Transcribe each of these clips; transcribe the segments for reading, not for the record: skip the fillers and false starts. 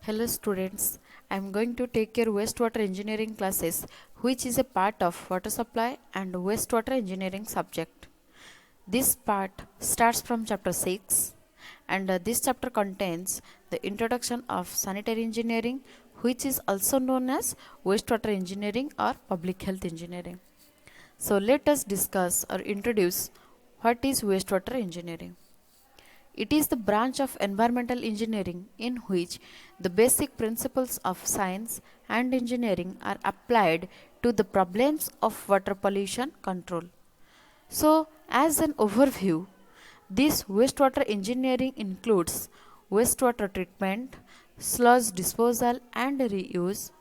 Hello students, I am going to take your wastewater engineering classes which is a part of water supply and wastewater engineering subject. This part starts from chapter 6 and this chapter contains the introduction of sanitary engineering which is also known as wastewater engineering or public health engineering. So let us discuss or introduce what is wastewater engineering. It is the branch of environmental engineering in which the basic principles of science and engineering are applied to the problems of water pollution control. So, as an overview, this wastewater engineering includes wastewater treatment, sludge disposal and reuse,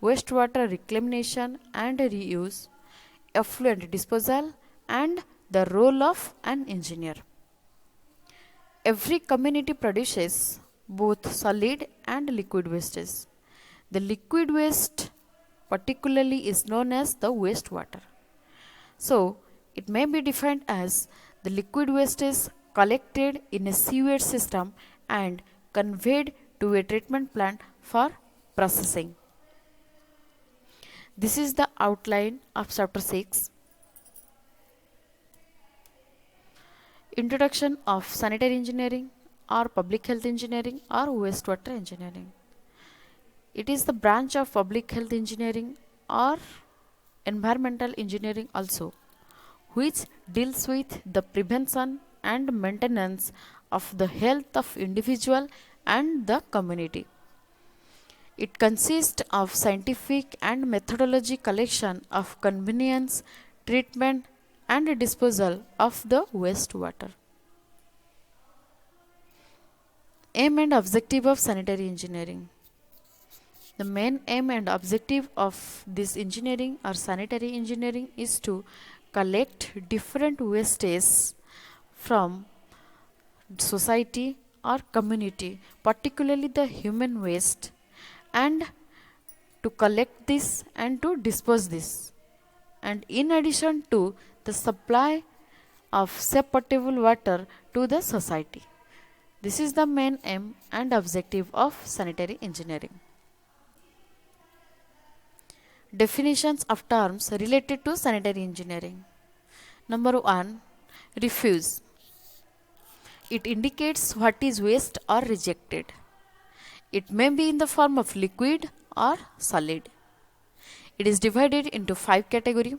wastewater reclamation and reuse, effluent disposal, and the role of an engineer. Every community produces both solid and liquid wastes. The liquid waste particularly is known as the wastewater. So, it may be defined as the liquid waste is collected in a sewage system and conveyed to a treatment plant for processing. This is the outline of chapter 6. Introduction of sanitary engineering or public health engineering or wastewater engineering. It is the branch of public health engineering or environmental engineering also, which deals with the prevention and maintenance of the health of individual and the community. It consists of scientific and methodology collection of convenience, treatment and disposal of the wastewater. Aim and objective of sanitary engineering. The main aim and objective of this engineering or sanitary engineering is to collect different wastes from society or community, particularly the human waste, and to collect this and to dispose this. And in addition to the supply of safe potable water to the society. This is the main aim and objective of sanitary engineering. Definitions of terms related to sanitary engineering. Number 1. Refuse. It indicates what is waste or rejected. It may be in the form of liquid or solid. It is divided into 5 categories.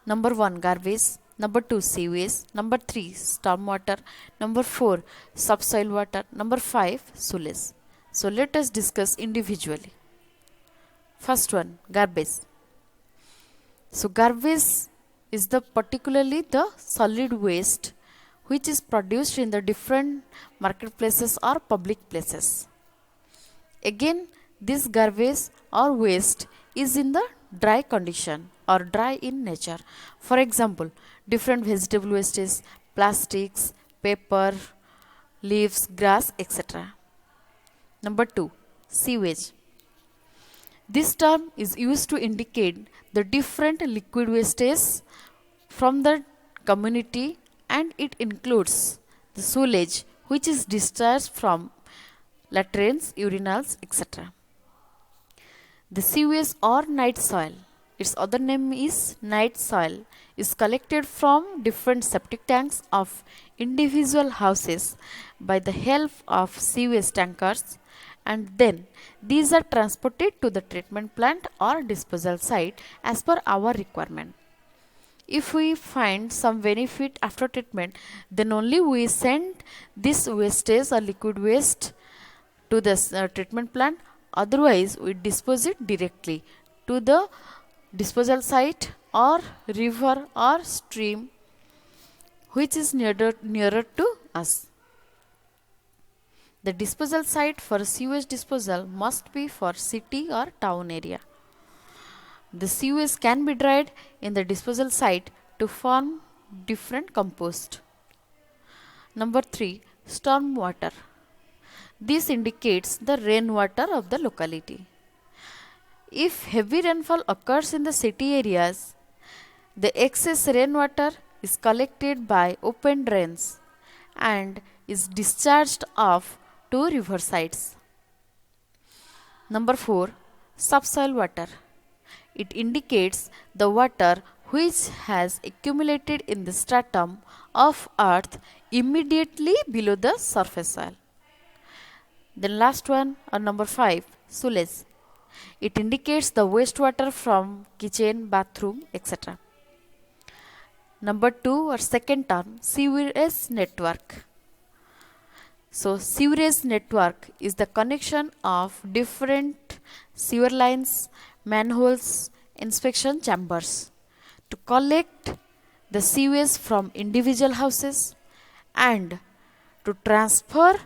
Number 1. Garbage. Number 2. Sewage. Number 3. Stormwater. Number 4. Subsoil water. Number 5. Sewage. So let us discuss individually. First one, garbage. So garbage is the particularly the solid waste which is produced in the different marketplaces or public places. Again, this garbage or waste is in the dry condition or dry in nature. For example, different vegetable wastes, plastics, paper, leaves, grass, etc. Number 2, sewage. This term is used to indicate the different liquid wastes from the community and it includes the sewage which is discharged from latrines, urinals, etc. The sewage or night soil, its other name is night soil, is collected from different septic tanks of individual houses by the help of sewage tankers, and then these are transported to the treatment plant or disposal site as per our requirement. If we find some benefit after treatment, then only we send this wastage or liquid waste to the treatment plant, otherwise we dispose it directly to the disposal site or river or stream which is nearer to us. The disposal site for sewage disposal must be for city or town area. The sewage can be dried in the disposal site to form different compost. Number 3. Storm water. This indicates the rainwater of the locality. If heavy rainfall occurs in the city areas, the excess rainwater is collected by open drains and is discharged off to riversides. Number 4. Subsoil water. It indicates the water which has accumulated in the stratum of earth immediately below the surface soil. Then last one, or number 5, sewage. It indicates the wastewater from kitchen, bathroom, etc. Number 2, or second term, sewerage network. So sewerage network is the connection of different sewer lines, manholes, inspection chambers to collect the sewage from individual houses and to transfer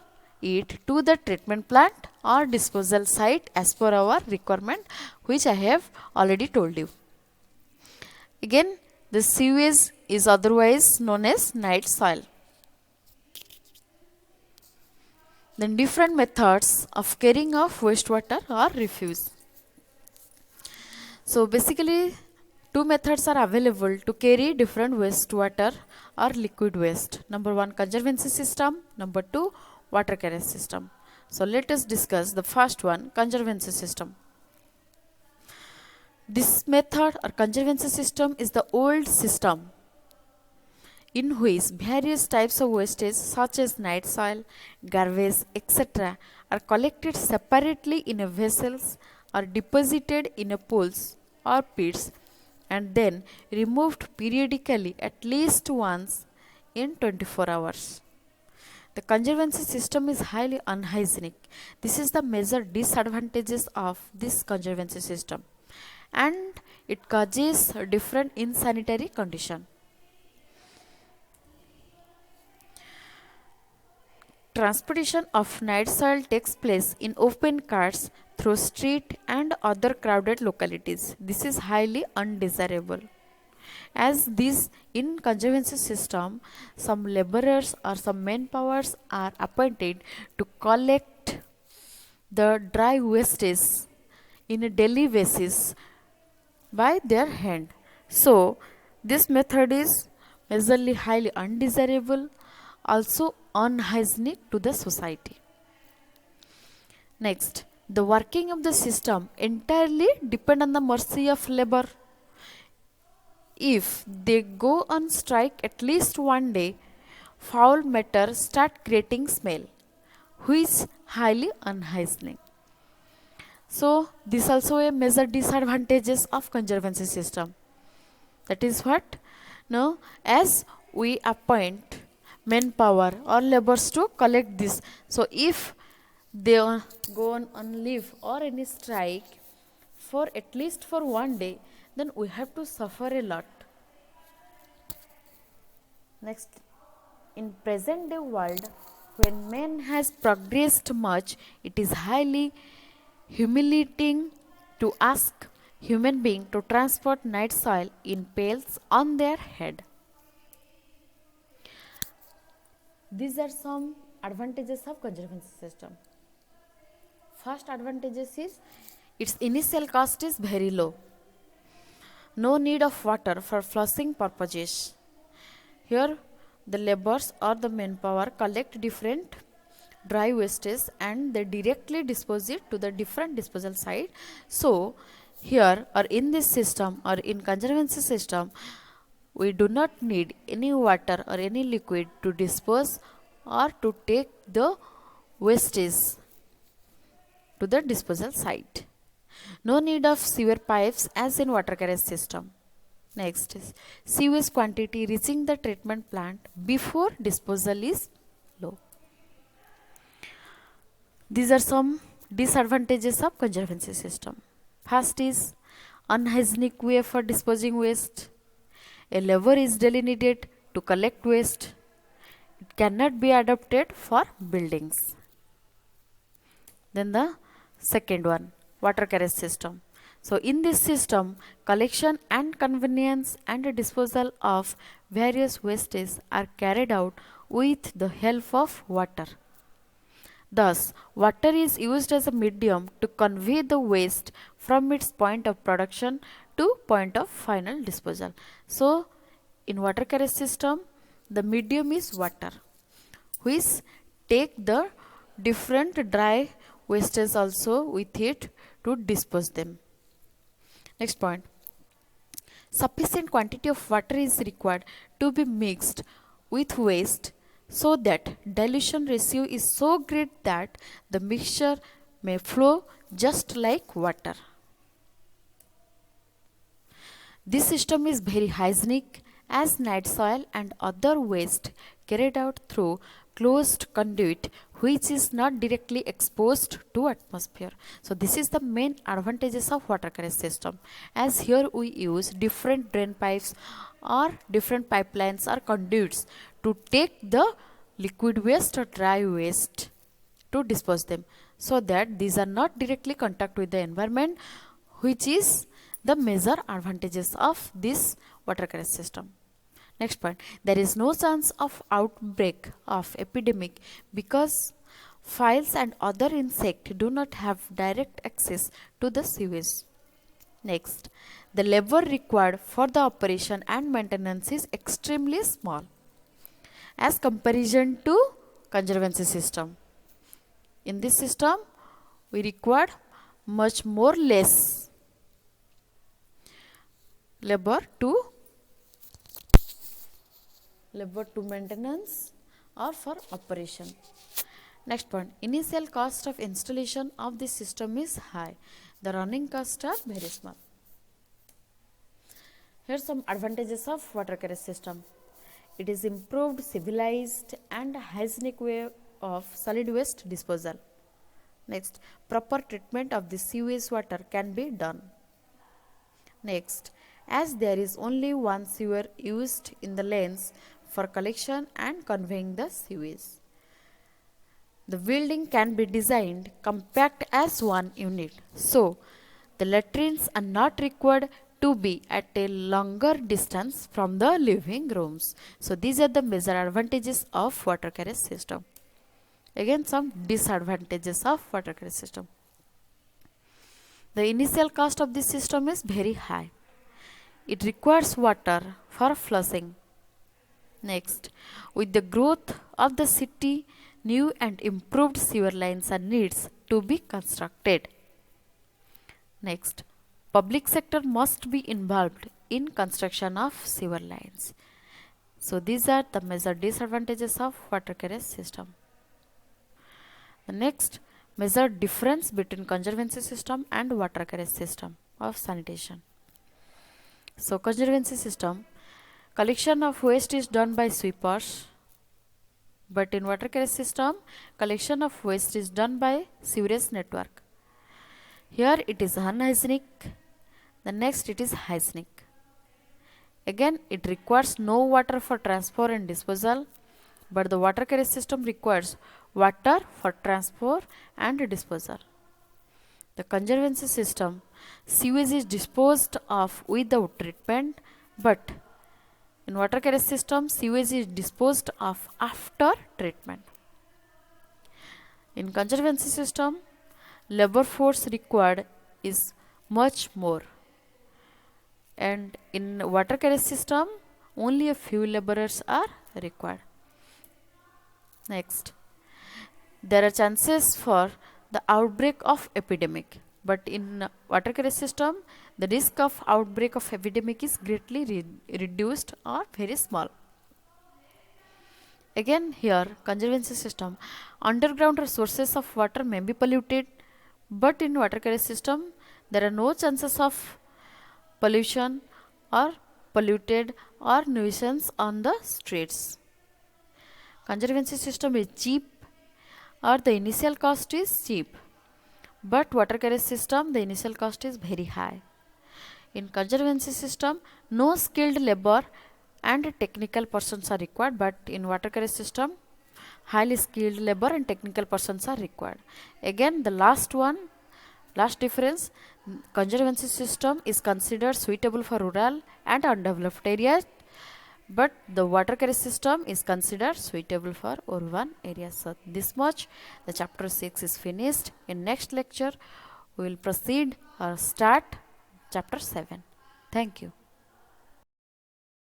it to the treatment plant or disposal site as per our requirement, which I have already told you. Again, the sewage is otherwise known as night soil. Then different methods of carrying of wastewater or refuse. So basically, two methods are available to carry different wastewater or liquid waste. Number 1, conservancy system. Number 2, water carriage system. So let us discuss the first one, conservancy system. This method or conservancy system is the old system in which various types of wastage such as night soil, garbage, etc. are collected separately in a vessels or deposited in a pools or pits and then removed periodically at least once in 24 hours. The conservancy system is highly unhygienic. This is the major disadvantages of this conservancy system and it causes different insanitary condition. Transportation of night soil takes place in open carts through street and other crowded localities. This is highly undesirable. As this in conservancy system, some laborers or some manpowers are appointed to collect the dry wastage in a daily basis by their hand. So this method is majorly highly undesirable, also unhygienic to the society. Next, the working of the system entirely depend on the mercy of labor. If they go on strike at least one day, foul matter start creating smell, which is highly unhygienic. So this also a major disadvantages of conservancy system. That is what? Now, as we appoint manpower or laborers to collect this. So if they go on leave or any strike for at least for one day, then we have to suffer a lot. Next, in present day world, when man has progressed much, it is highly humiliating to ask human being to transport night soil in pails on their head. These are some advantages of conservancy system. First advantages is its initial cost is very low. No need of water for flushing purposes. Here the laborers or the manpower collect different dry wastes and they directly dispose it to the different disposal site. So here or in this system or in conservancy system, we do not need any water or any liquid to dispose or to take the wastage to the disposal site. No need of sewer pipes as in water carriage system. Next is sewage quantity reaching the treatment plant before disposal is low. These are some disadvantages of conservancy system. First is unhygienic way for disposing waste. A labor is daily needed to collect waste. It cannot be adapted for buildings. Then the second one, water carriage system. So in this system, collection and convenience and disposal of various wastes are carried out with the help of water. Thus, water is used as a medium to convey the waste from its point of production to point of final disposal. So, in water carriage system, the medium is water, which take the different dry wastage also with it to dispose them. Next point. Sufficient quantity of water is required to be mixed with waste so that dilution ratio is so great that the mixture may flow just like water. This system is very hygienic as night soil and other waste carried out through closed conduit which is not directly exposed to atmosphere. So this is the main advantages of water carriage system, as here we use different drain pipes or different pipelines or conduits to take the liquid waste or dry waste to dispose them, so that these are not directly contact with the environment, which is the major advantages of this water carriage system. Next point, there is no chance of outbreak of epidemic because flies and other insects do not have direct access to the sewage. Next, the labor required for the operation and maintenance is extremely small as comparison to conservancy system. In this system, we require much more less labor to maintenance or for operation. Next point, initial cost of installation of this system is high. The running costs are very small. Here are some advantages of water carriage system. It is improved, civilized and hygienic way of solid waste disposal. Next, proper treatment of the sewage water can be done. Next, as there is only one sewer used in the lanes for collection and conveying the sewage, the building can be designed compact as one unit. So, the latrines are not required to be at a longer distance from the living rooms. So, these are the major advantages of water carriage system. Again, some disadvantages of water carriage system. The initial cost of this system is very high. It requires water for flushing. Next, with the growth of the city, new and improved sewer lines are needs to be constructed. Next, public sector must be involved in construction of sewer lines. So these are the major disadvantages of water carriage system. The next major difference between conservancy system and water carriage system of sanitation. So conservancy system, collection of waste is done by sweepers, but in water carriage system, collection of waste is done by sewage network. Here it is unhygienic, the next it is hygienic. Again, it requires no water for transport and disposal, but the water carriage system requires water for transport and disposal. The conservancy system, sewage is disposed of without treatment, but in water carriage system, sewage is disposed of after treatment. In conservancy system, labor force required is much more, and in water carriage system, only a few laborers are required. Next, there are chances for the outbreak of epidemic, but in water carriage system, the risk of outbreak of epidemic is greatly reduced or very small. Again, here conservancy system, underground sources of water may be polluted, but in water carriage system, there are no chances of pollution or polluted or nuisance on the streets. Conservancy system is cheap, or the initial cost is cheap, but water carriage system, the initial cost is very high. In conservancy system, no skilled labor and technical persons are required, but in water carriage system, highly skilled labor and technical persons are required. Again, the last difference, conservancy system is considered suitable for rural and undeveloped areas, but the water carriage system is considered suitable for urban areas. So this much, the chapter 6 is finished. In next lecture, we will proceed or start chapter 7. Thank you.